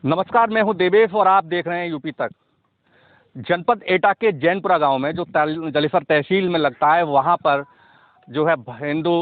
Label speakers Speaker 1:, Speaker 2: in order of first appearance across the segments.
Speaker 1: नमस्कार, मैं हूं देवेश और आप देख रहे हैं यूपी तक। जनपद एटा के जैनपुरा गांव में जो जलेसर तहसील में लगता है, वहां पर जो है हिंदू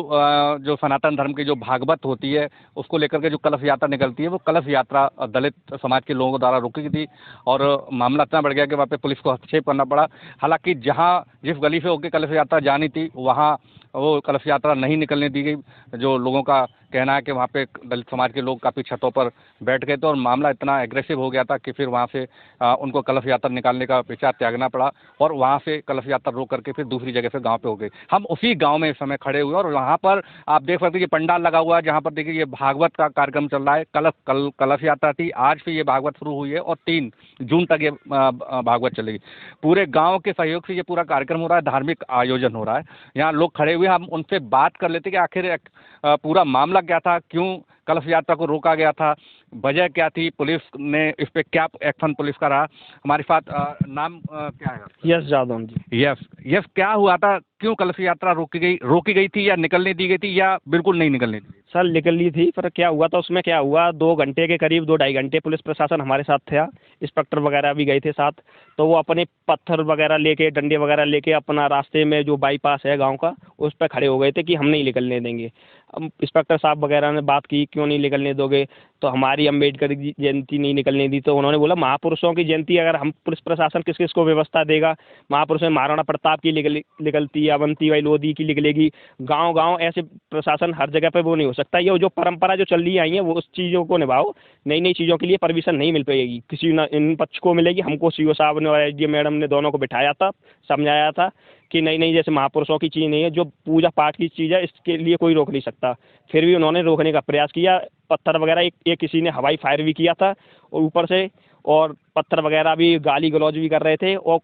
Speaker 1: जो सनातन धर्म की जो भागवत होती है उसको लेकर के जो कलश यात्रा निकलती है, वो कलश यात्रा दलित समाज के लोगों द्वारा रोकी थी और मामला इतना बढ़ गया कि वहाँ पे पुलिस को हस्तक्षेप करना पड़ा। हालांकि जहाँ जिस गली से होकर कलश यात्रा जानी थी वहाँ वो कलश यात्रा नहीं निकलने दी गई। जो लोगों का कहना है कि वहाँ पे दलित समाज के लोग काफ़ी छतों पर बैठ गए थे और मामला इतना एग्रेसिव हो गया था कि फिर वहाँ से उनको कलश यात्रा निकालने का विचार त्यागना पड़ा और वहाँ से कलश यात्रा रोक करके फिर दूसरी जगह से गांव पे हो गई। हम उसी गांव में इस समय खड़े हुए और वहाँ पर आप देख सकते हैं ये पंडाल लगा हुआ है, जहाँ पर देखिए ये भागवत का कार्यक्रम चल रहा है। कलश यात्रा थी, आज से ये भागवत शुरू हुई है और 3 जून तक ये भागवत चलेगी। पूरे गाँव के सहयोग से ये पूरा कार्यक्रम हो रहा है, धार्मिक आयोजन हो रहा है। यहाँ लोग खड़े हुए, हम उनसे बात कर लेते कि आखिर पूरा मामला क्या था, क्यों कलश यात्रा को रोका गया था, वजह क्या थी, पुलिस ने इस पे क्या एक्शन पुलिस का रहा। हमारे साथ नाम क्या है?
Speaker 2: यस जादव जी।
Speaker 1: यस, क्या हुआ था, क्यों कलश यात्रा रोकी गई थी या निकलने दी गई थी या बिल्कुल नहीं निकलने दी?
Speaker 2: सर निकल ली थी, पर क्या हुआ था उसमें, क्या हुआ 2 घंटे के करीब 2-2.5 घंटे पुलिस प्रशासन हमारे साथ था, इंस्पेक्टर वगैरह भी गए थे साथ। तो वो अपने पत्थर वगैरह लेके, डंडे वगैरह लेके अपना रास्ते में जो बाईपास है गांव का उस पर खड़े हो गए थे कि हम नहीं निकलने देंगे। अब इंस्पेक्टर साहब वगैरह ने बात की, क्यों नहीं निकलने दोगे, तो हमारी अम्बेडकर की जयंती नहीं निकलने दी। तो उन्होंने बोला महापुरुषों की जयंती अगर हम पुलिस प्रशासन किस किस को व्यवस्था देगा, महापुरुषों में महाराणा प्रताप की निकलती है, अवंतीबाई लोधी की निकलेगी। गांव गांव ऐसे प्रशासन हर जगह पे वो नहीं हो सकता। ये जो परंपरा जो चल रही आई है वो उस चीज़ों को निभाओ। नई नई चीज़ों के लिए परमिशन नहीं मिल पाएगी, किसी न इन पक्ष को मिलेगी। हमको सीओ साहब ने और एसडीएम मैडम ने दोनों को बिठाया था, समझाया था कि नहीं नहीं, जैसे महापुरुषों की चीज़ नहीं है, जो पूजा पाठ की चीज़ है इसके लिए कोई रोक नहीं सकता। फिर भी उन्होंने रोकने का प्रयास किया। पत्थर वगैरह एक किसी ने हवाई फायर भी किया था और ऊपर से, और पत्थर वगैरह भी गाली गलौज भी कर रहे थे। और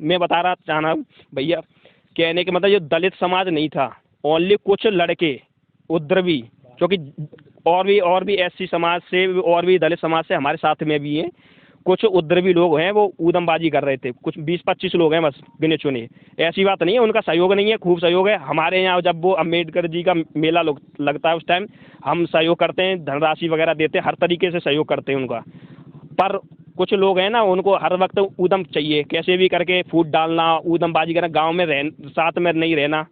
Speaker 2: मैं बता रहा चाहना भैया, कहने के मतलब ये दलित समाज नहीं था, ओनली कुछ लड़के उपद्रवी, क्योंकि और भी एससी समाज से और भी दलित समाज से हमारे साथ में भी हैं, कुछ उपद्रवी लोग हैं, वो ऊधमबाजी कर रहे थे। कुछ 20-25 लोग हैं बस, गिने चुने। ऐसी बात नहीं है, उनका सहयोग नहीं है, खूब सहयोग है हमारे यहाँ। जब वो अम्बेडकर जी का मेला लगता है उस टाइम हम सहयोग करते हैं, धनराशि वगैरह देते हैं, हर तरीके से सहयोग करते हैं उनका। पर कुछ लोग हैं ना, उनको हर वक्त ऊधम चाहिए, कैसे भी करके फूट डालना, ऊधमबाजी करना, गाँव में साथ में नहीं रहना,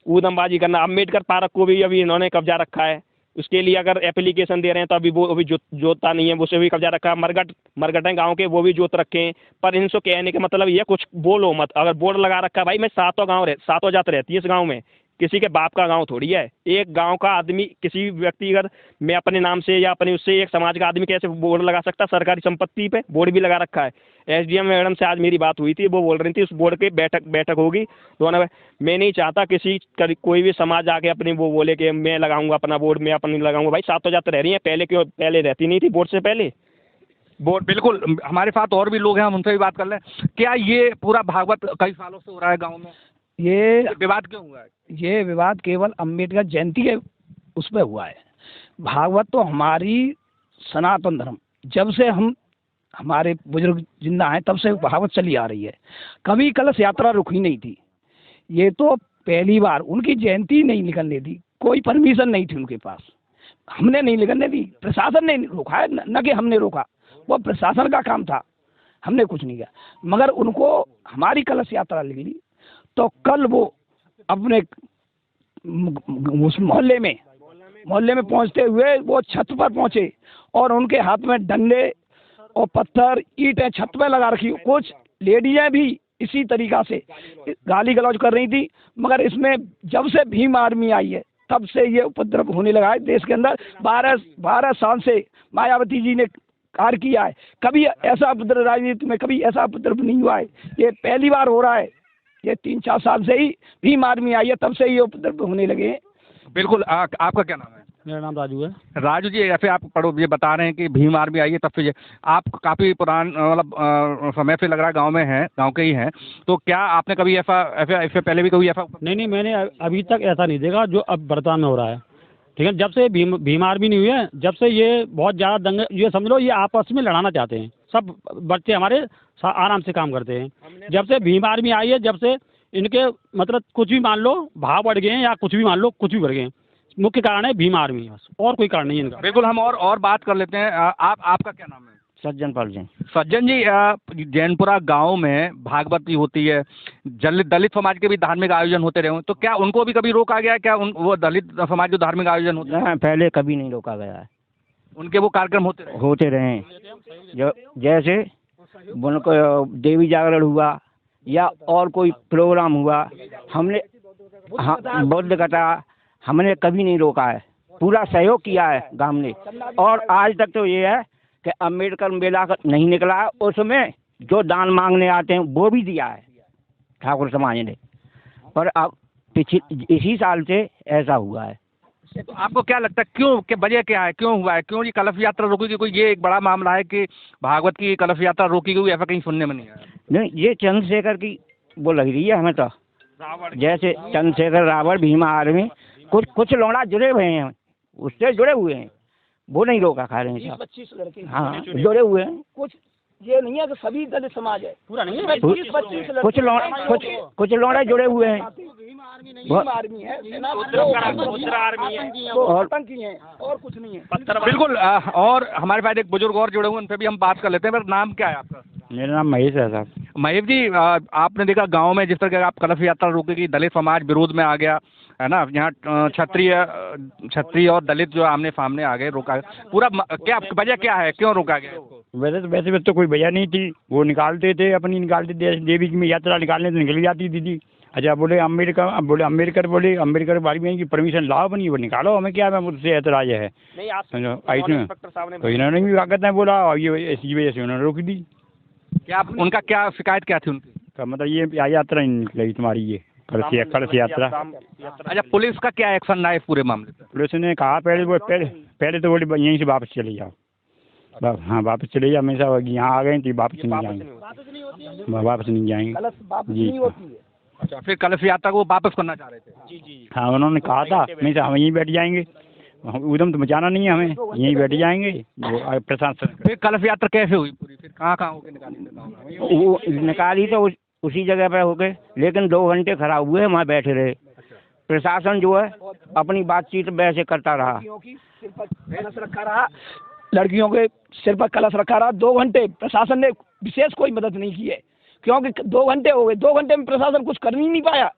Speaker 2: ऊधमबाजी करना। अम्बेडकर पार्क को भी अभी इन्होंने कब्जा रखा है, उसके लिए अगर एप्लीकेशन दे रहे हैं तो अभी वो अभी जोतता नहीं है, उसे भी कब्जा रखा है। मरगट हैं गाँव के, वो भी जोत रखे हैं। पर इनसे कहने का मतलब ये कुछ बोलो मत। अगर बोर्ड लगा रखा है, भाई मैं सातों जात रहती है इस गाँव में, किसी के बाप का गांव थोड़ी है। एक गांव का आदमी, किसी व्यक्ति अगर मैं अपने नाम से या अपने उससे, एक समाज का आदमी कैसे बोर्ड लगा सकता? सरकारी संपत्ति पे बोर्ड भी लगा रखा है। एसडीएम मैडम से आज मेरी बात हुई थी, वो बोल रही थी उस बोर्ड के बैठक होगी दोनों। मैं नहीं चाहता कोई भी समाज आके अपनी वो बोले कि मैं लगाऊंगा अपना बोर्ड, मैं अपनी लगाऊंगा। भाई सातों जात रह रही है, पहले रहती नहीं थी बोर्ड से पहले।
Speaker 1: बोर्ड बिल्कुल। हमारे साथ और भी लोग हैं, हम उनसे भी बात कर लें। क्या ये पूरा भागवत कई सालों से हो रहा है गाँव में?
Speaker 3: ये
Speaker 1: विवाद क्यों हुआ है?
Speaker 3: ये विवाद केवल अम्बेडकर जयंती के उस पर हुआ है। भागवत तो हमारी सनातन धर्म, जब से हमारे बुजुर्ग जिंदा हैं तब से भागवत चली आ रही है। कभी कलश यात्रा रुकी नहीं थी। ये तो पहली बार उनकी जयंती नहीं निकलने दी, कोई परमिशन नहीं थी उनके पास। हमने नहीं निकलने दी, प्रशासन ने रोका है, न कि हमने रोका। वो प्रशासन का काम था, हमने कुछ नहीं किया। मगर उनको हमारी कलश यात्रा निकली तो कल वो अपने उस मोहल्ले में पहुंचते हुए वो छत पर पहुंचे और उनके हाथ में डंडे और पत्थर ईंटें छत पर लगा रखी। कुछ लेडीजें भी इसी तरीका से गाली गलौज कर रही थी। मगर इसमें जब से भीम आर्मी आई है तब से ये उपद्रव होने लगा है देश के अंदर। 12 साल से मायावती जी ने कार्य किया है, कभी ऐसा उपद्रव राजनीति में कभी ऐसा उपद्रव नहीं हुआ है। ये पहली बार हो रहा है। ये 3-4 साल से ही भीम आर्मी आई है, तब से ये उपद्रव होने लगे हैं।
Speaker 1: बिल्कुल। आपका क्या नाम है?
Speaker 2: मेरा नाम राजू है।
Speaker 1: राजू जी, ऐसे आप ये बता रहे हैं कि भीम आर्मी आई है तब से आप काफ़ी पुरान मतलब समय से लग रहा है गांव में हैं, गांव के ही हैं, तो क्या आपने कभी ऐसे पहले भी कभी ऐसा?
Speaker 2: नहीं, मैंने अभी तक ऐसा नहीं देखा जो अब वर्तमान में हो रहा है। ठीक है, जब से भीम आर्मी नहीं हुई है, जब से ये बहुत ज़्यादा दंगे, ये समझ लो ये आपस में लड़ाना चाहते हैं। सब बच्चे हमारे आराम से काम करते हैं। जब से भीम आर्मी आई है, जब से इनके मतलब कुछ भी मान लो भाव बढ़ गए हैं या कुछ भी मान लो कुछ भी बढ़ गए हैं।
Speaker 4: मुख्य कारण है भीम आर्मी, बस और कोई कारण नहीं है इनका।
Speaker 1: बिल्कुल, हम और बात कर लेते हैं। आपका क्या नाम है?
Speaker 5: सज्जन पाल जी।
Speaker 1: सज्जन जी, जैनपुरा गांव में भागवती होती है, दलित समाज के भी धार्मिक आयोजन होते रहे, तो क्या उनको भी कभी रोका गया है? क्या वो दलित समाज जो धार्मिक आयोजन होते हैं
Speaker 5: पहले कभी नहीं रोका गया है,
Speaker 1: उनके वो कार्यक्रम होते रहे
Speaker 5: जो जैसे उनको देवी जागरण हुआ या और कोई प्रोग्राम हुआ, हमने बुद्ध कथा हमने कभी नहीं रोका है, पूरा सहयोग किया है गांव ने। और आज तक तो ये है कि अम्बेडकर मेला नहीं निकला है, उसमें जो दान मांगने आते हैं वो भी दिया है ठाकुर समाज ने, पर अब इसी साल से ऐसा हुआ है।
Speaker 1: तो आपको क्या लगता है क्यों, कि वजह क्या है, क्यों हुआ है, क्यों ये कलश यात्रा रोकी गई? कोई ये एक बड़ा मामला है कि भागवत की कलश यात्रा रोकी गई, ऐसा कहीं सुनने में नहीं आया।
Speaker 5: नहीं, ये चंद्रशेखर की वो लग रही है हमें तो, जैसे चंद्रशेखर रावण भीम आर्मी कुछ लौड़ा जुड़े हुए हैं, उससे जुड़े हुए हैं, वो नहीं रोका खा रहे हैं।
Speaker 3: 25 लड़के
Speaker 5: हाँ जुड़े हुए हैं।
Speaker 3: कुछ ये नहीं है कि सभी दलित समाज है, पूरा नहीं है। 20-25
Speaker 5: कुछ लौड़ा जुड़े हुए हैं,
Speaker 3: भीम आर्मी है, और आतंकी हैं, और कुछ नहीं है।
Speaker 1: बिल्कुल। और हमारे पास एक बुजुर्ग और जुड़े हुए, उनसे भी हम बात कर लेते हैं। मेरा नाम क्या है आपका?
Speaker 5: मेरा नाम महेश है साहब।
Speaker 1: महेश जी, आपने देखा गांव में जिस तरह की आप कलश यात्रा रोकेगी, दलित समाज विरोध में आ गया है ना, यहाँ क्षत्रिय और दलित जो आमने सामने आ गए, रोका पूरा। क्या वजह क्या है, क्यों रोका गया?
Speaker 5: वैसे तो कोई वजह नहीं थी, वो निकालते थे देवी की यात्रा निकालने तो निकल जाती थी। अच्छा बोले अम्बेडकर बारी में की परमिशन लाओ बनी, वो निकालो, हमें क्या, मुझसे ऐतराज है तो इन्होंने भी स्वागत है बोला, और ये इसी वजह से उन्होंने रोक दी।
Speaker 1: क्या उनका क्या शिकायत क्या थी उनकी?
Speaker 5: मतलब ये यात्रा नहीं निकली तुम्हारी, ये कलश यात्रा।
Speaker 1: अच्छा, पुलिस का क्या एक्शन रहा है पूरे मामले पे?
Speaker 5: पुलिस ने कहा पहले तो बोले यहीं से वापस चले जाओ। हाँ वापस चले जाओ, हमेशा यहाँ आ गए तो वापस नहीं जाएंगे, वापस नहीं जाएंगे जी।
Speaker 1: अच्छा, फिर कलश यात्रा को वापस करना चाह रहे थे?
Speaker 5: जी। हाँ उन्होंने कहा था हमेशा हम यहीं बैठ जाएंगे, उधम तो मचाना नहीं है हमें, यहीं बैठ जाएंगे। वो प्रशासन
Speaker 1: फिर कलश यात्रा कैसे हुई पूरी, फिर कहाँ होके निकाली?
Speaker 5: वो निकाली तो उसी जगह पे हो गए, लेकिन 2 घंटे खराब हुए, वहाँ बैठे रहे। प्रशासन जो है अपनी बातचीत वैसे करता रहा,
Speaker 3: कलश रखा रहा, लड़कियों के सिर पर कलश रखा रहा 2 घंटे। प्रशासन ने विशेष कोई मदद नहीं की है, क्योंकि 2 घंटे हो गए, 2 घंटे में प्रशासन कुछ कर ही नहीं पाया।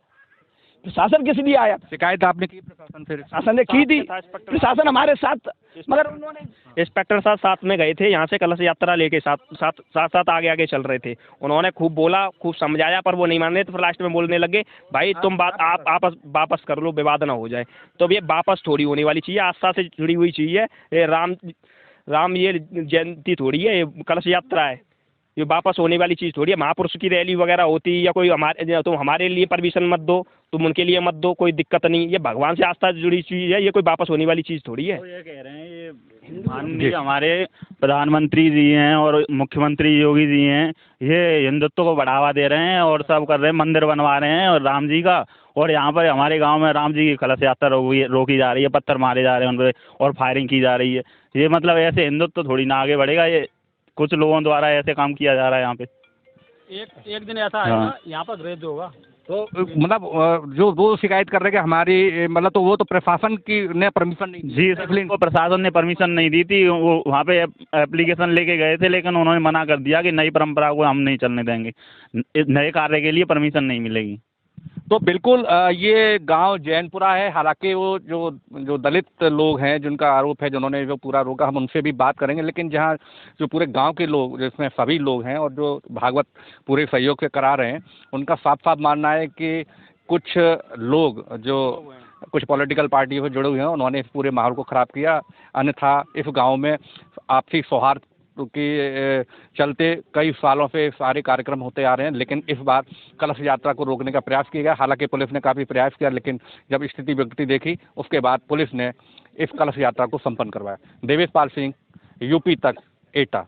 Speaker 3: प्रशासन किस लिए आया?
Speaker 1: शिकायत आपने की
Speaker 3: प्रशासन ने की थी, प्रशासन हमारे साथ, मगर उन्होंने
Speaker 2: इंस्पेक्टर साथ में गए थे, यहाँ से कलश यात्रा लेके साथ आगे चल रहे थे। उन्होंने खूब बोला, खूब समझाया, पर वो नहीं मान रहे, तो फिर लास्ट में बोलने लगे भाई तुम आप वापस कर लो, विवाद ना हो जाए। तो ये वापस थोड़ी होने वाली चीज़ है, आस्था से जुड़ी हुई चीज़ है। ये राम ये जयंती थोड़ी है, ये कलश यात्रा है, ये वापस होने वाली चीज़ थोड़ी है। महापुरुष की रैली वगैरह होती या कोई तुम हमारे लिए परमिशन मत दो, तुम उनके लिए मत दो, कोई दिक्कत नहीं। ये भगवान से आस्था से जुड़ी चीज़ है, ये कोई वापस होने वाली चीज़ थोड़ी है।
Speaker 6: तो ये कह रहे हैं, ये माननीय हमारे प्रधानमंत्री जी हैं और मुख्यमंत्री योगी जी हैं, ये हिंदुत्व को बढ़ावा दे रहे हैं और सब कर रहे हैं, मंदिर बनवा रहे हैं और राम जी का, और यहाँ पर हमारे गांव में राम जी की कलश यात्रा रोकी जा रही है, पत्थर मारे जा रहे हैं उन पर और फायरिंग की जा रही है। ये मतलब ऐसे हिंदुत्व थोड़ी ना आगे बढ़ेगा, ये कुछ लोगों द्वारा ऐसे काम किया जा रहा है यहाँ पे।
Speaker 4: एक दिन ऐसा आएगा यहाँ पर विरोध होगा।
Speaker 1: तो मतलब जो वो शिकायत कर रहे हैं कि हमारी मतलब, तो वो तो प्रशासन की ने परमिशन नहीं दी।
Speaker 6: जी सर, को प्रशासन ने परमिशन नहीं दी थी, वो वहाँ पे एप्लीकेशन लेके गए थे, लेकिन उन्होंने मना कर दिया कि नई परंपरा को हम नहीं चलने देंगे, नए कार्य के लिए परमिशन नहीं मिलेगी।
Speaker 1: तो बिल्कुल ये गांव जैनपुरा है। हालांकि वो जो दलित लोग हैं जिनका आरोप है, जिन्होंने जो पूरा रोका, हम उनसे भी बात करेंगे, लेकिन जहां जो पूरे गांव के लोग, जिसमें सभी लोग हैं और जो भागवत पूरे सहयोग से करा रहे हैं, उनका साफ साफ मानना है कि कुछ लोग जो कुछ पॉलिटिकल पार्टियों से जुड़े हुए हैं, उन्होंने इस पूरे माहौल को ख़राब किया। अन्यथा इस गाँव में आपसी सौहार्द के चलते कई सालों से सारे कार्यक्रम होते आ रहे हैं, लेकिन इस बार कलश यात्रा को रोकने का प्रयास किया गया। हालांकि पुलिस ने काफ़ी प्रयास किया, लेकिन जब स्थिति विकटी देखी, उसके बाद पुलिस ने इस कलश यात्रा को संपन्न करवाया। देवेश पाल सिंह, यूपी तक, एटा।